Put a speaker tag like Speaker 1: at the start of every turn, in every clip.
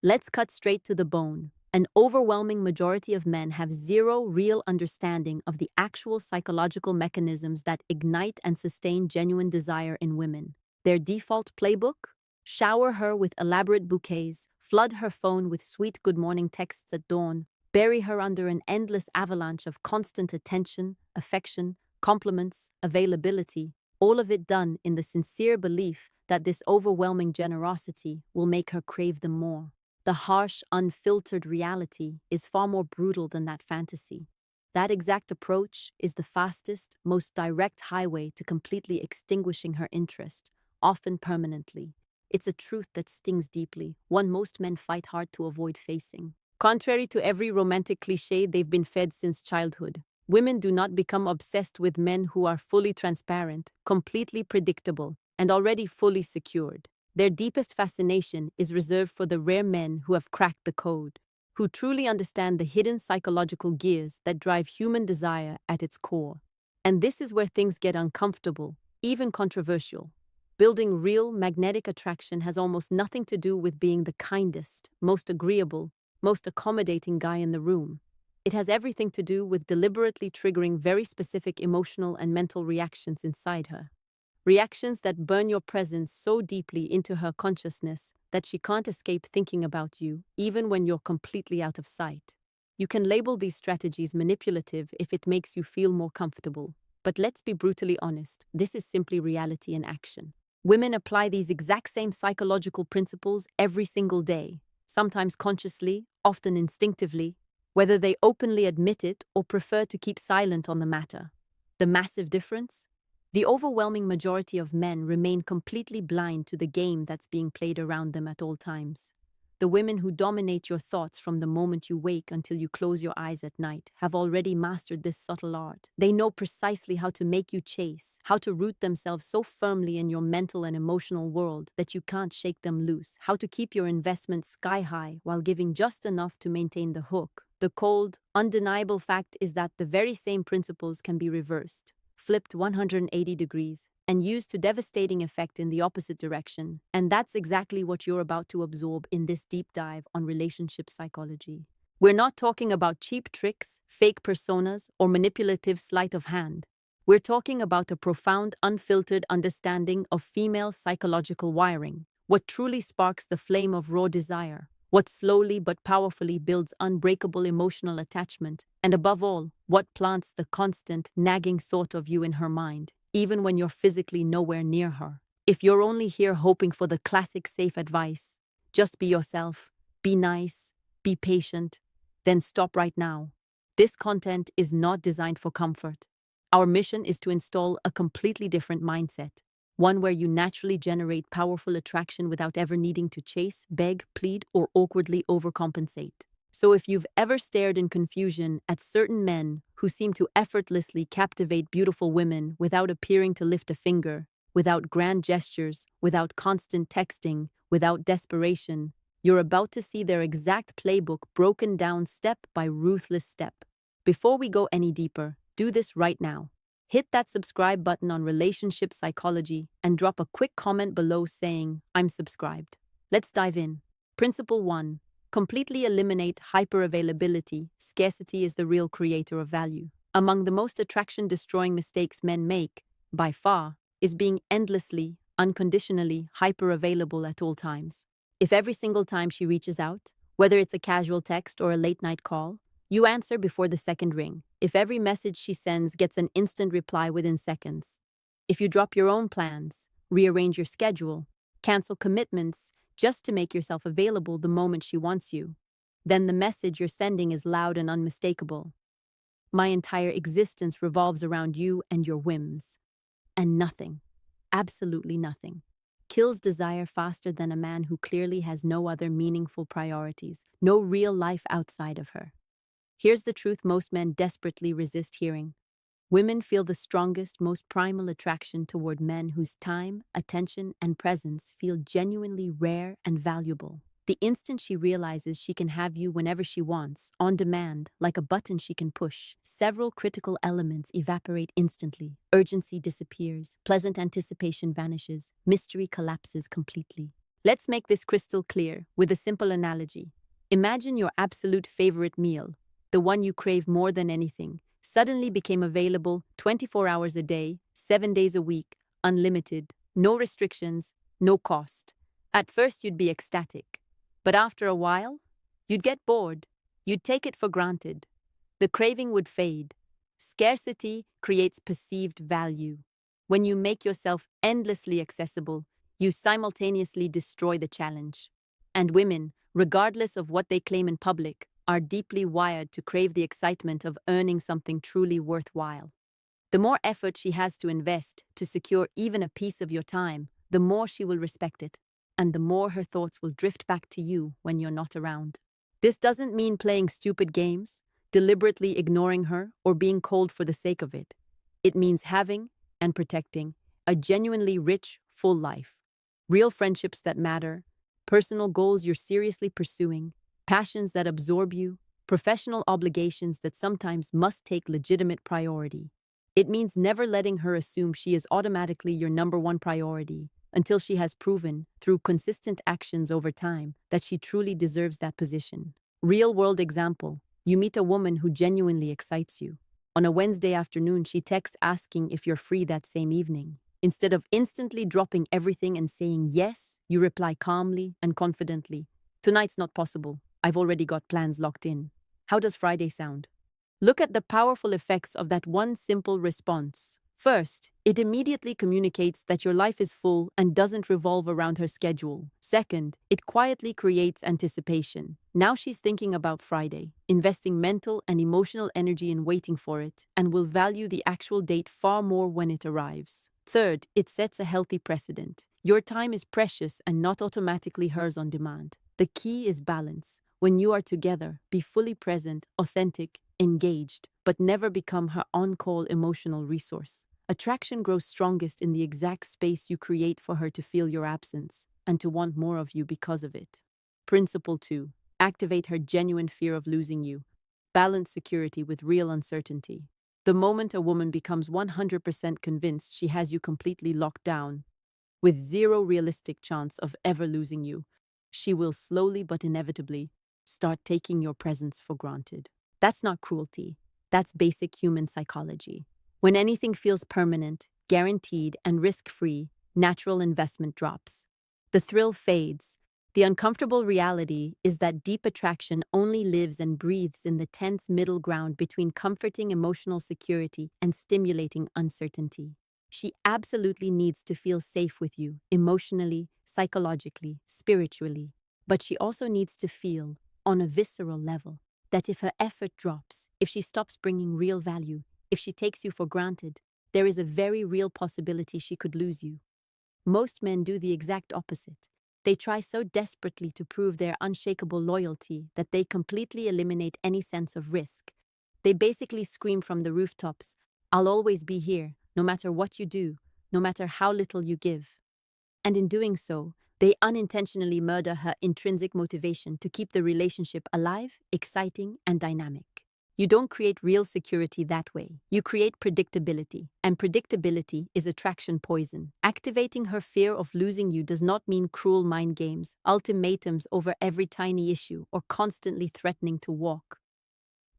Speaker 1: Let's cut straight to the bone. An overwhelming majority of men have zero real understanding of the actual psychological mechanisms that ignite and sustain genuine desire in women. Their default playbook? Shower her with elaborate bouquets, flood her phone with sweet good morning texts at dawn, bury her under an endless avalanche of constant attention, affection, compliments, availability, all of it done in the sincere belief that this overwhelming generosity will make her crave them more. The harsh, unfiltered reality is far more brutal than that fantasy. That exact approach is the fastest, most direct highway to completely extinguishing her interest, often permanently. It's a truth that stings deeply, one most men fight hard to avoid facing. Contrary to every romantic cliché they've been fed since childhood, women do not become obsessed with men who are fully transparent, completely predictable, and already fully secured. Their deepest fascination is reserved for the rare men who have cracked the code, who truly understand the hidden psychological gears that drive human desire at its core. And this is where things get uncomfortable, even controversial. Building real magnetic attraction has almost nothing to do with being the kindest, most agreeable, most accommodating guy in the room. It has everything to do with deliberately triggering very specific emotional and mental reactions inside her. Reactions that burn your presence so deeply into her consciousness that she can't escape thinking about you, even when you're completely out of sight. You can label these strategies manipulative if it makes you feel more comfortable. But let's be brutally honest, this is simply reality in action. Women apply these exact same psychological principles every single day, sometimes consciously, often instinctively, whether they openly admit it or prefer to keep silent on the matter. The massive difference? The overwhelming majority of men remain completely blind to the game that's being played around them at all times. The women who dominate your thoughts from the moment you wake until you close your eyes at night have already mastered this subtle art. They know precisely how to make you chase, how to root themselves so firmly in your mental and emotional world that you can't shake them loose, how to keep your investment sky high while giving just enough to maintain the hook. The cold, undeniable fact is that the very same principles can be reversed, flipped 180 degrees, and used to devastating effect in the opposite direction. And that's exactly what you're about to absorb in this deep dive on relationship psychology. We're not talking about cheap tricks, fake personas, or manipulative sleight of hand. We're talking about a profound, unfiltered understanding of female psychological wiring, what truly sparks the flame of raw desire, what slowly but powerfully builds unbreakable emotional attachment, and above all, what plants the constant, nagging thought of you in her mind, even when you're physically nowhere near her. If you're only here hoping for the classic safe advice, just be yourself, be nice, be patient, then stop right now. This content is not designed for comfort. Our mission is to install a completely different mindset, one where you naturally generate powerful attraction without ever needing to chase, beg, plead, or awkwardly overcompensate. So if you've ever stared in confusion at certain men who seem to effortlessly captivate beautiful women without appearing to lift a finger, without grand gestures, without constant texting, without desperation, you're about to see their exact playbook broken down step by ruthless step. Before we go any deeper, do this right now. Hit that subscribe button on Relationship Psychology and drop a quick comment below saying, "I'm subscribed." Let's dive in. Principle 1. Completely eliminate hyperavailability. Scarcity is the real creator of value. Among the most attraction-destroying mistakes men make, by far, is being endlessly, unconditionally hyper-available at all times. If every single time she reaches out, whether it's a casual text or a late-night call, you answer before the second ring. If every message she sends gets an instant reply within seconds. If you drop your own plans, rearrange your schedule, cancel commitments just to make yourself available the moment she wants you, then the message you're sending is loud and unmistakable. My entire existence revolves around you and your whims. And nothing, absolutely nothing, kills desire faster than a man who clearly has no other meaningful priorities, no real life outside of her. Here's the truth most men desperately resist hearing. Women feel the strongest, most primal attraction toward men whose time, attention, and presence feel genuinely rare and valuable. The instant she realizes she can have you whenever she wants, on demand, like a button she can push, several critical elements evaporate instantly. Urgency disappears, pleasant anticipation vanishes, mystery collapses completely. Let's make this crystal clear with a simple analogy. Imagine your absolute favorite meal, the one you crave more than anything, suddenly became available 24 hours a day, 7 days a week, unlimited, no restrictions, no cost. At first, you'd be ecstatic. But after a while, you'd get bored. You'd take it for granted. The craving would fade. Scarcity creates perceived value. When you make yourself endlessly accessible, you simultaneously destroy the challenge. And women, regardless of what they claim in public, are deeply wired to crave the excitement of earning something truly worthwhile. The more effort she has to invest to secure even a piece of your time, the more she will respect it, and the more her thoughts will drift back to you when you're not around. This doesn't mean playing stupid games, deliberately ignoring her, or being cold for the sake of it. It means having and protecting a genuinely rich, full life. Real friendships that matter, personal goals you're seriously pursuing, passions that absorb you, professional obligations that sometimes must take legitimate priority. It means never letting her assume she is automatically your number one priority until she has proven, through consistent actions over time, that she truly deserves that position. Real-world example. You meet a woman who genuinely excites you. On a Wednesday afternoon, she texts asking if you're free that same evening. Instead of instantly dropping everything and saying yes, you reply calmly and confidently, "Tonight's not possible. I've already got plans locked in. How does Friday sound?" Look at the powerful effects of that one simple response. First, it immediately communicates that your life is full and doesn't revolve around her schedule. Second, it quietly creates anticipation. Now she's thinking about Friday, investing mental and emotional energy in waiting for it, and will value the actual date far more when it arrives. Third, it sets a healthy precedent. Your time is precious and not automatically hers on demand. The key is balance. When you are together, be fully present, authentic, engaged, but never become her on-call emotional resource. Attraction grows strongest in the exact space you create for her to feel your absence and to want more of you because of it. Principle 2. Activate her genuine fear of losing you. Balance security with real uncertainty. The moment a woman becomes 100% convinced she has you completely locked down, with zero realistic chance of ever losing you, she will slowly but inevitably start taking your presence for granted. That's not cruelty. That's basic human psychology. When anything feels permanent, guaranteed, and risk-free, natural investment drops. The thrill fades. The uncomfortable reality is that deep attraction only lives and breathes in the tense middle ground between comforting emotional security and stimulating uncertainty. She absolutely needs to feel safe with you, emotionally, psychologically, spiritually. But she also needs to feel, on a visceral level, that if her effort drops, if she stops bringing real value, if she takes you for granted, there is a very real possibility she could lose you. Most men do the exact opposite. They try so desperately to prove their unshakable loyalty that they completely eliminate any sense of risk. They basically scream from the rooftops, "I'll always be here, no matter what you do, no matter how little you give." And in doing so, they unintentionally murder her intrinsic motivation to keep the relationship alive, exciting, and dynamic. You don't create real security that way. You create predictability, and predictability is attraction poison. Activating her fear of losing you does not mean cruel mind games, ultimatums over every tiny issue, or constantly threatening to walk.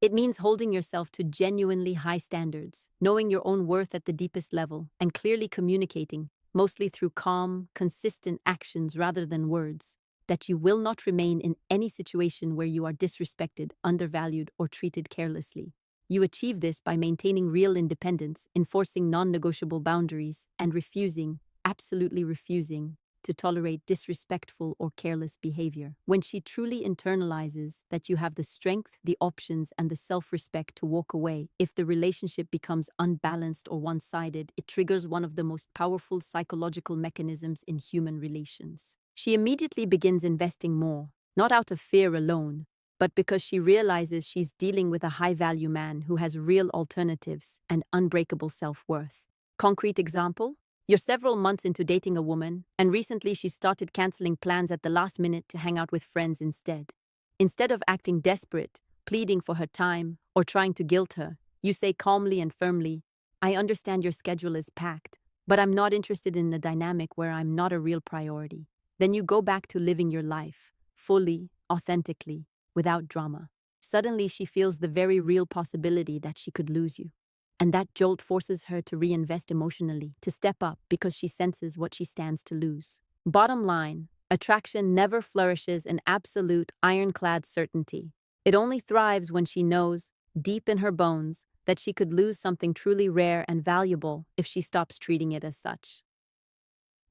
Speaker 1: It means holding yourself to genuinely high standards, knowing your own worth at the deepest level, and clearly communicating, mostly through calm, consistent actions rather than words, that you will not remain in any situation where you are disrespected, undervalued, or treated carelessly. You achieve this by maintaining real independence, enforcing non-negotiable boundaries, and refusing, absolutely refusing, to tolerate disrespectful or careless behavior. When she truly internalizes that you have the strength, the options, and the self-respect to walk away, if the relationship becomes unbalanced or one-sided, it triggers one of the most powerful psychological mechanisms in human relations. She immediately begins investing more, not out of fear alone, but because she realizes she's dealing with a high-value man who has real alternatives and unbreakable self-worth. Concrete example? You're several months into dating a woman, and recently she started canceling plans at the last minute to hang out with friends instead. Instead of acting desperate, pleading for her time, or trying to guilt her, you say calmly and firmly, "I understand your schedule is packed, but I'm not interested in a dynamic where I'm not a real priority." Then you go back to living your life, fully, authentically, without drama. Suddenly, she feels the very real possibility that she could lose you. And that jolt forces her to reinvest emotionally, to step up because she senses what she stands to lose. Bottom line, attraction never flourishes in absolute, ironclad certainty. It only thrives when she knows, deep in her bones, that she could lose something truly rare and valuable if she stops treating it as such.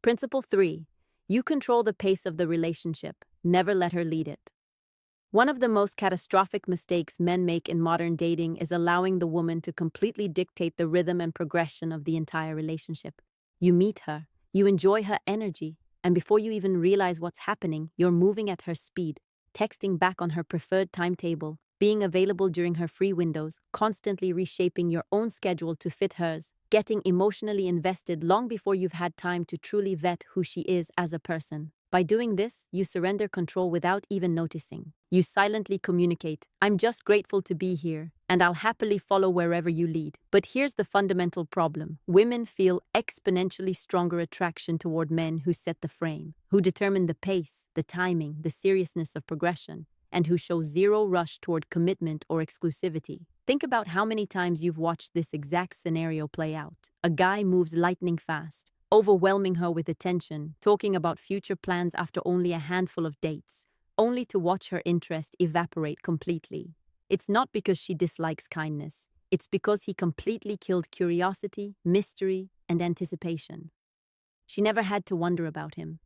Speaker 1: Principle 3. You control the pace of the relationship. Never let her lead it. One of the most catastrophic mistakes men make in modern dating is allowing the woman to completely dictate the rhythm and progression of the entire relationship. You meet her, you enjoy her energy, and before you even realize what's happening, you're moving at her speed, texting back on her preferred timetable, being available during her free windows, constantly reshaping your own schedule to fit hers, getting emotionally invested long before you've had time to truly vet who she is as a person. By doing this, you surrender control without even noticing. You silently communicate, "I'm just grateful to be here, and I'll happily follow wherever you lead." But here's the fundamental problem. Women feel exponentially stronger attraction toward men who set the frame, who determine the pace, the timing, the seriousness of progression, and who show zero rush toward commitment or exclusivity. Think about how many times you've watched this exact scenario play out. A guy moves lightning fast, overwhelming her with attention, talking about future plans after only a handful of dates, only to watch her interest evaporate completely. It's not because she dislikes kindness. It's because he completely killed curiosity, mystery, and anticipation. She never had to wonder about him.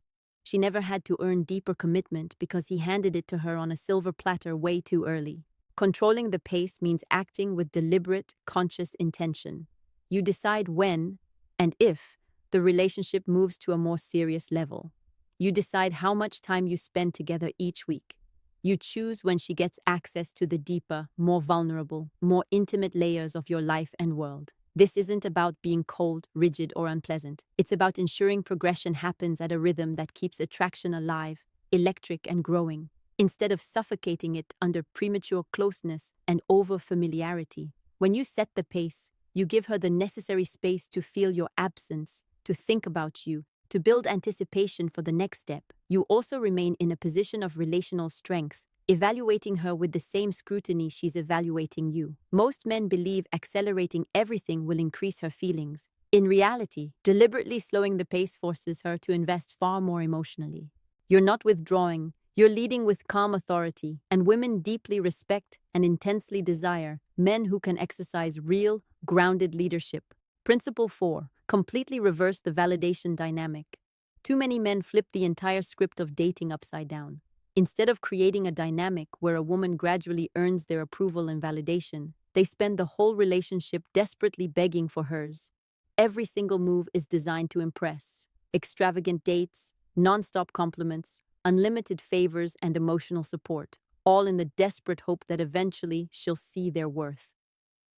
Speaker 1: She never had to earn deeper commitment because he handed it to her on a silver platter way too early. Controlling the pace means acting with deliberate, conscious intention. You decide when and if the relationship moves to a more serious level. You decide how much time you spend together each week. You choose when she gets access to the deeper, more vulnerable, more intimate layers of your life and world. This isn't about being cold, rigid, or unpleasant. It's about ensuring progression happens at a rhythm that keeps attraction alive, electric, and growing, instead of suffocating it under premature closeness and over-familiarity. When you set the pace, you give her the necessary space to feel your absence, to think about you, to build anticipation for the next step. You also remain in a position of relational strength, evaluating her with the same scrutiny she's evaluating you. Most men believe accelerating everything will increase her feelings. In reality, deliberately slowing the pace forces her to invest far more emotionally. You're not withdrawing, you're leading with calm authority, and women deeply respect and intensely desire men who can exercise real, grounded leadership. Principle 4. Completely reverse the validation dynamic. Too many men flip the entire script of dating upside down. Instead of creating a dynamic where a woman gradually earns their approval and validation, they spend the whole relationship desperately begging for hers. Every single move is designed to impress. Extravagant dates, non-stop compliments, unlimited favors, and emotional support, all in the desperate hope that eventually she'll see their worth.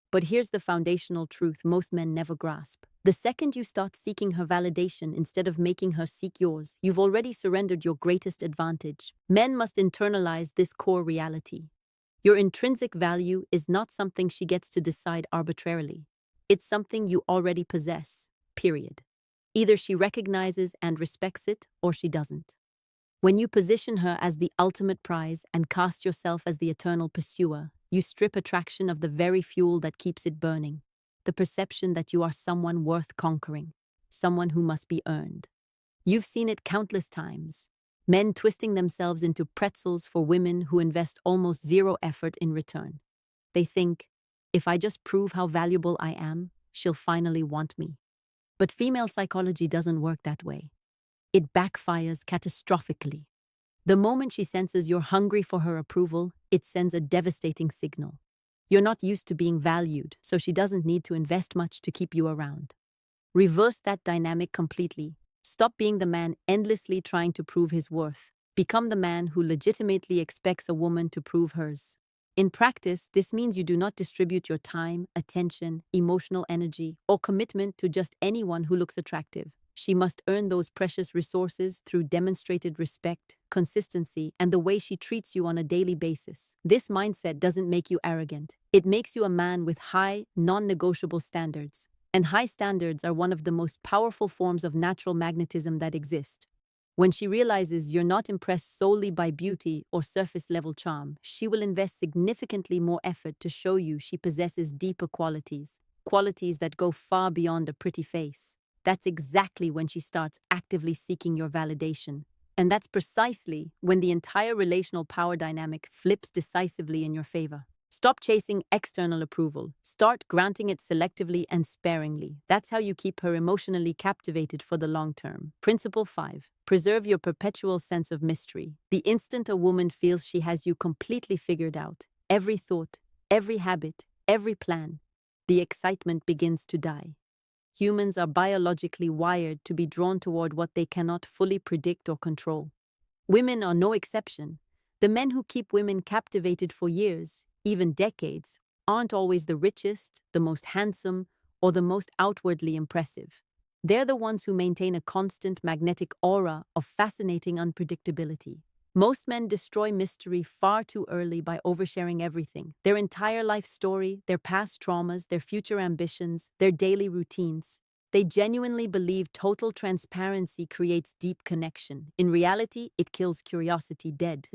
Speaker 1: But here's the foundational truth most men never grasp. The second you start seeking her validation instead of making her seek yours, you've already surrendered your greatest advantage. Men must internalize this core reality. Your intrinsic value is not something she gets to decide arbitrarily. It's something you already possess, period. Either she recognizes and respects it, or she doesn't. When you position her as the ultimate prize and cast yourself as the eternal pursuer, you strip attraction of the very fuel that keeps it burning, the perception that you are someone worth conquering, someone who must be earned. You've seen it countless times. Men twisting themselves into pretzels for women who invest almost zero effort in return. They think, if I just prove how valuable I am, she'll finally want me. But female psychology doesn't work that way. It backfires catastrophically. The moment she senses you're hungry for her approval, it sends a devastating signal. You're not used to being valued, so she doesn't need to invest much to keep you around. Reverse that dynamic completely. Stop being the man endlessly trying to prove his worth. Become the man who legitimately expects a woman to prove hers. In practice, this means you do not distribute your time, attention, emotional energy, or commitment to just anyone who looks attractive. She must earn those precious resources through demonstrated respect, consistency, and the way she treats you on a daily basis. This mindset doesn't make you arrogant. It makes you a man with high, non-negotiable standards. And high standards are one of the most powerful forms of natural magnetism that exist. When she realizes you're not impressed solely by beauty or surface-level charm, she will invest significantly more effort to show you she possesses deeper qualities, qualities that go far beyond a pretty face. That's exactly when she starts actively seeking your validation. And that's precisely when the entire relational power dynamic flips decisively in your favor. Stop chasing external approval. Start granting it selectively and sparingly. That's how you keep her emotionally captivated for the long term. Principle 5. Preserve your perpetual sense of mystery. The instant a woman feels she has you completely figured out, every thought, every habit, every plan, the excitement begins to die. Humans are biologically wired to be drawn toward what they cannot fully predict or control. Women are no exception. The men who keep women captivated for years, even decades, aren't always the richest, the most handsome, or the most outwardly impressive. They're the ones who maintain a constant magnetic aura of fascinating unpredictability. Most men destroy mystery far too early by oversharing everything: their entire life story, their past traumas, their future ambitions, their daily routines. They genuinely believe total transparency creates deep connection. In reality, it kills curiosity dead.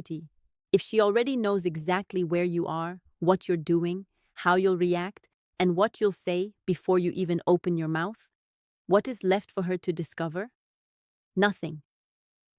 Speaker 1: If she already knows exactly where you are, what you're doing, how you'll react, and what you'll say before you even open your mouth, what is left for her to discover? Nothing.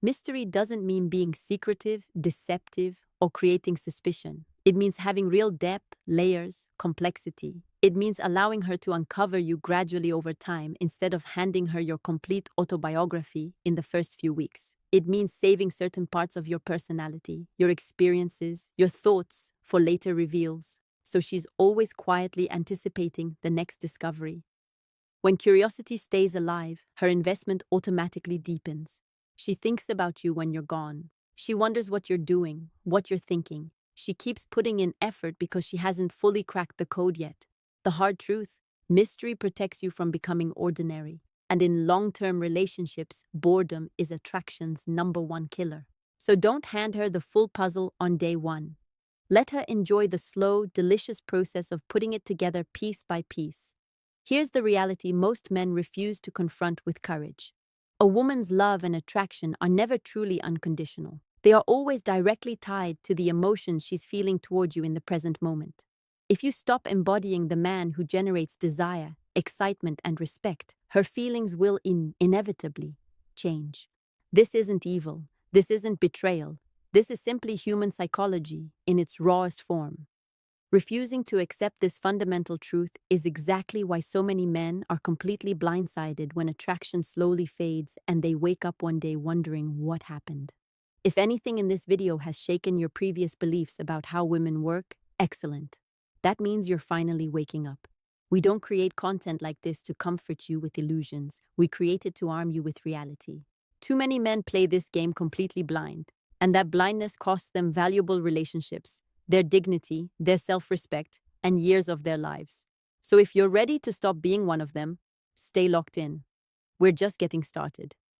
Speaker 1: Mystery doesn't mean being secretive, deceptive, or creating suspicion. It means having real depth, layers, complexity. It means allowing her to uncover you gradually over time instead of handing her your complete autobiography in the first few weeks. It means saving certain parts of your personality, your experiences, your thoughts for later reveals, so she's always quietly anticipating the next discovery. When curiosity stays alive, her investment automatically deepens. She thinks about you when you're gone. She wonders what you're doing, what you're thinking. She keeps putting in effort because she hasn't fully cracked the code yet. The hard truth: mystery protects you from becoming ordinary. And in long-term relationships, boredom is attraction's #1 killer. So don't hand her the full puzzle on day one. Let her enjoy the slow, delicious process of putting it together piece by piece. Here's the reality most men refuse to confront with courage. A woman's love and attraction are never truly unconditional. They are always directly tied to the emotions she's feeling toward you in the present moment. If you stop embodying the man who generates desire, excitement, and respect, her feelings will inevitably change. This isn't evil. This isn't betrayal. This is simply human psychology in its rawest form. Refusing to accept this fundamental truth is exactly why so many men are completely blindsided when attraction slowly fades and they wake up one day wondering what happened. If anything in this video has shaken your previous beliefs about how women work, excellent. That means you're finally waking up. We don't create content like this to comfort you with illusions. We create it to arm you with reality. Too many men play this game completely blind, and that blindness costs them valuable relationships, their dignity, their self-respect, and years of their lives. So if you're ready to stop being one of them, stay locked in. We're just getting started.